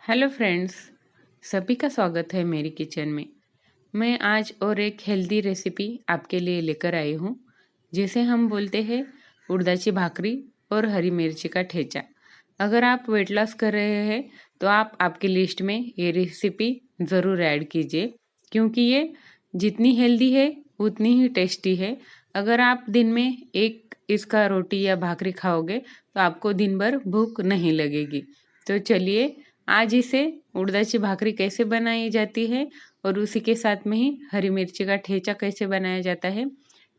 Hello friends, सभी का स्वागत है मेरी किचन में। मैं आज और एक हेल्दी रेसिपी आपके लिए लेकर आई हूँ, जिसे हम बोलते हैं उड़दाची भाकरी और हरी मिर्ची का ठेचा। अगर आप वेट लॉस कर रहे हैं तो आप आपकी लिस्ट में ये रेसिपी ज़रूर ऐड कीजिए, क्योंकि ये जितनी हेल्दी है उतनी ही टेस्टी है। अगर आप दिन में एक इसका रोटी या भाकरी खाओगे तो आपको दिन भर भूख नहीं लगेगी। तो चलिए आज इसे उड़दाची भाकरी कैसे बनाई जाती है और उसी के साथ में ही हरी मिर्ची का ठेचा कैसे बनाया जाता है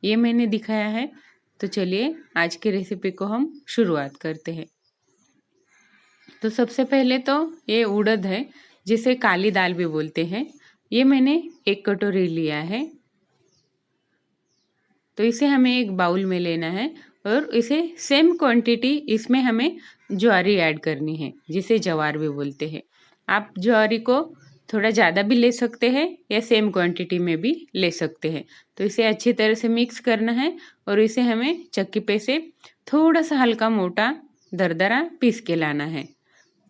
ये मैंने दिखाया है। तो चलिए आज की रेसिपी को हम शुरुआत करते हैं। तो सबसे पहले तो ये उड़द है, जिसे काली दाल भी बोलते हैं। ये मैंने एक कटोरी लिया है। तो इसे हमें एक बाउल में लेना है और इसे सेम क्वांटिटी इसमें हमें ज्वारी ऐड करनी है, जिसे जवार भी बोलते हैं। आप ज्वारी को थोड़ा ज़्यादा भी ले सकते हैं या सेम क्वांटिटी में भी ले सकते हैं। तो इसे अच्छी तरह से मिक्स करना है और इसे हमें चक्की पे से थोड़ा सा हल्का मोटा दरदरा पीस के लाना है।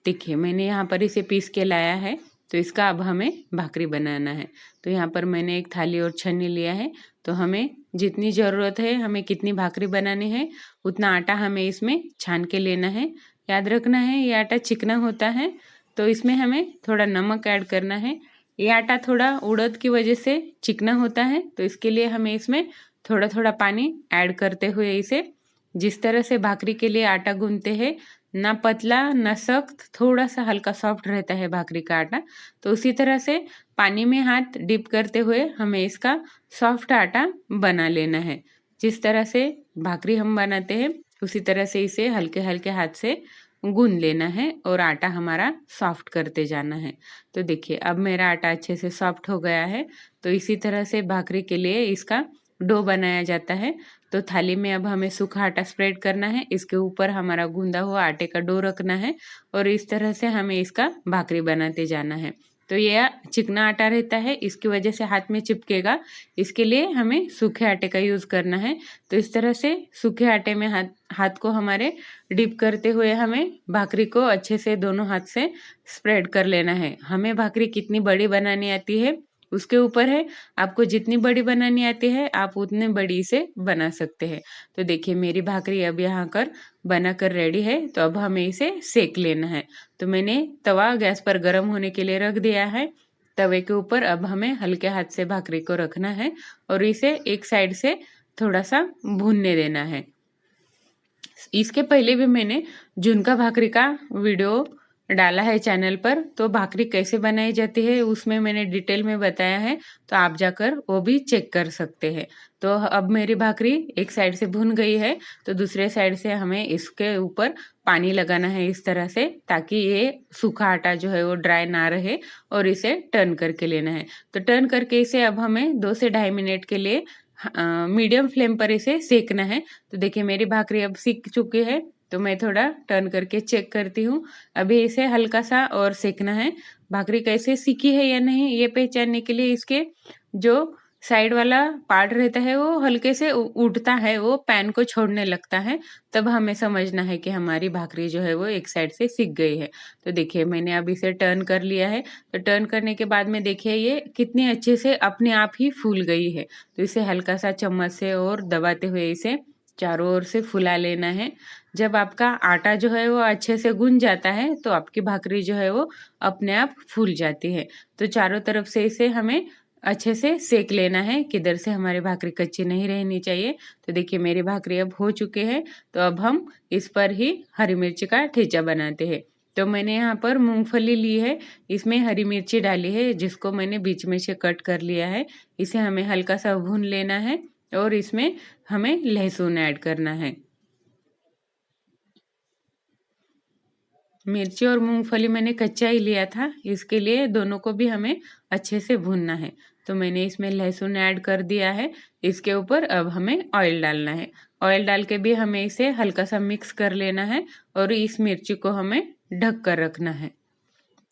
देखिए मैंने यहाँ पर इसे पीस के लाया है। तो इसका अब हमें भाकरी बनाना है। तो यहाँ पर मैंने एक थाली और छन्नी लिया है। तो हमें जितनी ज़रूरत है, हमें कितनी भाकरी बनानी है उतना आटा हमें इसमें छान के लेना है। याद रखना है ये आटा चिकना होता है, तो इसमें हमें थोड़ा नमक ऐड करना है। ये आटा थोड़ा उड़द की वजह से चिकना होता है, तो इसके लिए हमें इसमें थोड़ा थोड़ा पानी ऐड करते हुए इसे जिस तरह से भाकरी के लिए आटा गूंथते हैं, ना पतला ना सख्त, थोड़ा सा हल्का सॉफ्ट रहता है भाकरी का आटा। तो उसी तरह से पानी में हाथ डिप करते हुए हमें इसका सॉफ्ट आटा बना लेना है। जिस तरह से भाकरी हम बनाते हैं उसी तरह से इसे हल्के हल्के हाथ से गूंद लेना है और आटा हमारा सॉफ्ट करते जाना है। तो देखिए अब मेरा आटा अच्छे से सॉफ्ट हो गया है। तो इसी तरह से भाकरी के लिए इसका डो बनाया जाता है। तो थाली में अब हमें सूखा आटा स्प्रेड करना है, इसके ऊपर हमारा गूंदा हुआ आटे का डो रखना है और इस तरह से हमें इसका भाकरी बनाते जाना है। तो यह चिकना आटा रहता है, इसकी वजह से हाथ में चिपकेगा, इसके लिए हमें सूखे आटे का यूज़ करना है। तो इस तरह से सूखे आटे में हाथ को हमारे डिप करते हुए हमें भाकरी को अच्छे से दोनों हाथ से स्प्रेड कर लेना है। हमें भाकरी कितनी बड़ी बनानी आती है उसके ऊपर है, आपको जितनी बड़ी बनानी आती है आप उतने बड़ी इसे बना सकते हैं। तो देखिए मेरी भाकरी अब यहाँ कर बनाकर रेडी है। तो अब हमें इसे सेक लेना है। तो मैंने तवा गैस पर गर्म होने के लिए रख दिया है। तवे के ऊपर अब हमें हल्के हाथ से भाकरी को रखना है और इसे एक साइड से थोड़ा सा भूनने देना है। इसके पहले भी मैंने झुनका भाकरी का वीडियो डाला है चैनल पर, तो भाकरी कैसे बनाई जाती है उसमें मैंने डिटेल में बताया है, तो आप जाकर वो भी चेक कर सकते हैं। तो अब मेरी भाकरी एक साइड से भुन गई है, तो दूसरे साइड से हमें इसके ऊपर पानी लगाना है इस तरह से, ताकि ये सूखा आटा जो है वो ड्राई ना रहे और इसे टर्न करके लेना है। तो टर्न करके इसे अब हमें 2 से 2.5 मिनट के लिए मीडियम फ्लेम पर इसे सेकना है। तो देखिए मेरी भाकरी अब सीख चुकी है। तो मैं थोड़ा टर्न करके चेक करती हूँ। अभी इसे हल्का सा और सेकना है। भाकरी कैसे सीखी है या नहीं ये पहचानने के लिए इसके जो साइड वाला पार्ट रहता है वो हल्के से उठता है, वो पैन को छोड़ने लगता है, तब हमें समझना है कि हमारी भाकरी जो है वो एक साइड से सीख गई है। तो देखिए मैंने अब इसे टर्न कर लिया है। तो टर्न करने के बाद में देखिए ये कितनी अच्छे से अपने आप ही फूल गई है। तो इसे हल्का सा चम्मच से और दबाते हुए इसे चारों ओर से फुला लेना है। जब आपका आटा जो है वो अच्छे से गूंज जाता है तो आपकी भाकरी जो है वो अपने आप फूल जाती है। तो चारों तरफ से इसे हमें अच्छे से सेक लेना है, किधर से हमारी भाकरी कच्ची नहीं रहनी चाहिए। तो देखिए मेरी भाकरी अब हो चुके हैं। तो अब हम इस पर ही हरी मिर्ची का ठेचा बनाते हैं। तो मैंने यहाँ पर मूंगफली ली है, इसमें हरी मिर्ची डाली है जिसको मैंने बीच में से कट कर लिया है। इसे हमें हल्का सा भून लेना है और इसमें हमें लहसुन ऐड करना है। मिर्ची और मूंगफली मैंने कच्चा ही लिया था, इसके लिए दोनों को भी हमें अच्छे से भूनना है। तो मैंने इसमें लहसुन ऐड कर दिया है। इसके ऊपर अब हमें ऑयल डालना है। ऑयल डाल के भी हमें इसे हल्का सा मिक्स कर लेना है और इस मिर्ची को हमें ढक कर रखना है,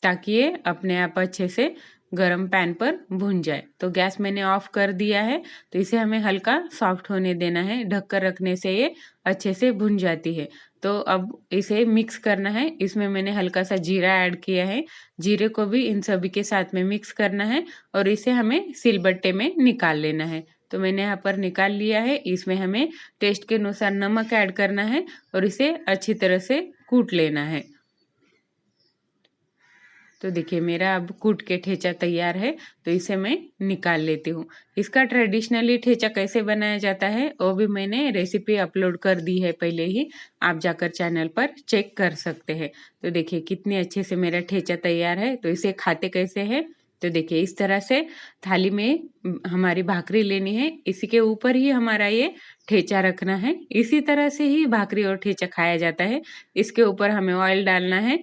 ताकि ये अपने आप अच्छे से गरम पैन पर भुन जाए। तो गैस मैंने ऑफ कर दिया है। तो इसे हमें हल्का सॉफ्ट होने देना है, ढक कर रखने से ये अच्छे से भुन जाती है। तो अब इसे मिक्स करना है। इसमें मैंने हल्का सा जीरा ऐड किया है। जीरे को भी इन सभी के साथ में मिक्स करना है और इसे हमें सिलबट्टे में निकाल लेना है। तो मैंने यहाँ पर निकाल लिया है। इसमें हमें टेस्ट के अनुसार नमक ऐड करना है और इसे अच्छी तरह से कूट लेना है। तो देखिए मेरा अब कूट के ठेचा तैयार है, तो इसे मैं निकाल लेती हूँ। इसका ट्रेडिशनली ठेचा कैसे बनाया जाता है वो भी मैंने रेसिपी अपलोड कर दी है पहले ही, आप जाकर चैनल पर चेक कर सकते हैं। तो देखिए कितने अच्छे से मेरा ठेचा तैयार है। तो इसे खाते कैसे है, तो देखिए इस तरह से थाली में हमारी भाकरी लेनी है, इसी के ऊपर ही हमारा ये ठेचा रखना है। इसी तरह से ही भाकरी और ठेचा खाया जाता है। इसके ऊपर हमें ऑयल डालना है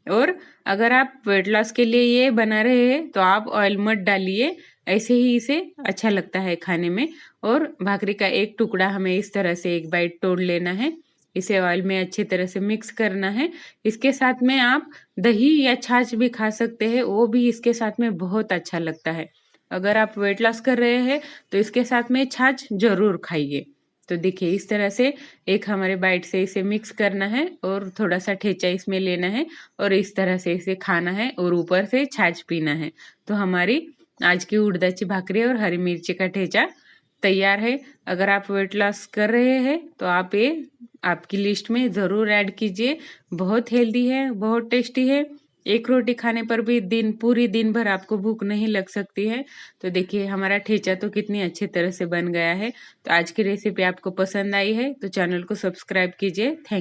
और अगर आप वेट लॉस के लिए ये बना रहे हैं तो आप ऑयल मत डालिए, ऐसे ही इसे अच्छा लगता है खाने में। और भाकरी का एक टुकड़ा हमें इस तरह से एक बाइट तोड़ लेना है, इसे ऑयल में अच्छी तरह से मिक्स करना है। इसके साथ में आप दही या छाछ भी खा सकते हैं, वो भी इसके साथ में बहुत अच्छा लगता है। अगर आप वेट लॉस कर रहे हैं तो इसके साथ में छाछ जरूर खाइए। तो देखिए इस तरह से एक हमारे बाइट से इसे मिक्स करना है और थोड़ा सा ठेचा इसमें लेना है और इस तरह से इसे खाना है और ऊपर से छाछ पीना है। तो हमारी आज की उड़दाची भाकरी और हरी मिर्ची का ठेचा तैयार है। अगर आप वेट लॉस कर रहे हैं तो आप ये आपकी लिस्ट में ज़रूर ऐड कीजिए। बहुत हेल्दी है, बहुत टेस्टी है। एक रोटी खाने पर भी पूरी दिन भर आपको भूख नहीं लग सकती है। तो देखिए हमारा ठेचा तो कितनी अच्छी तरह से बन गया है। तो आज की रेसिपी आपको पसंद आई है तो चैनल को सब्सक्राइब कीजिए। थैंक